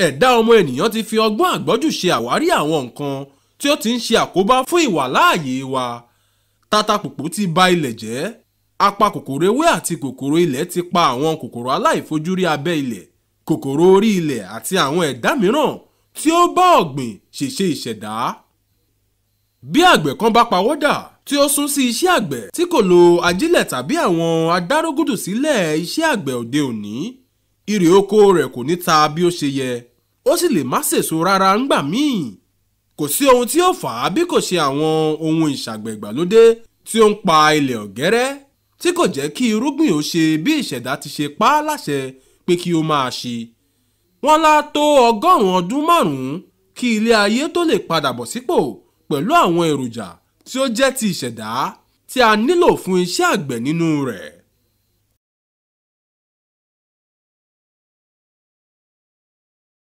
ẹ̀dá ọmọ ènìyàn ti fi ọgbọ́n àgbọ́jù ṣe àwárí àwọn nǹkan tí ó ti ń ṣe àkóbá fún ìwàláàyè wa. Tátàpùpù ti ba ilẹ̀ jẹ́, apakòkòrò ewé àti kòkòrò ilẹ̀ ti pa àwọn kòkòrò aláìfojúrí abẹ́ ilẹ̀, kòkòrò orí ilẹ̀ àti àwọn ẹ̀dá mìíràn tí ó bá ọ̀gbìn ṣèṣe ìṣẹ̀dá. Bí àgbẹ̀ kan bá pawọ́dà tí ó sún sí iṣẹ́ àgbẹ̀ tí kò lo ajílẹ̀ tàbí àwọn adárógùdù sílẹ̀ iṣẹ́ àgbẹ̀ òde òní, irè oko rẹ̀ kò ní ta bí ó ṣe yẹ, ó sì lè má sèso rárá ńgbà míì. Kò sí ohun tí ó fà á bí kò ṣe àwọn ohun ìṣàgbẹ̀ ìgbàlódé tí ó ń pa ilẹ̀ ọ̀gẹ́rẹ́, tí kò jẹ́ kí irúgbìn ó ṣe bí ìṣẹ̀dá ti ṣe pa á láṣẹ pé kí ó máa ṣe. Wọ́n lá tó 100 ọdún márùn-ún kí ilé ayé tó lè padà bọ̀ sípò pẹ̀lú àwọn èròjà tí ó jẹ́ ti ìṣẹ̀dá tí a nílò fún iṣẹ́ àgbẹ̀ nínú rẹ̀.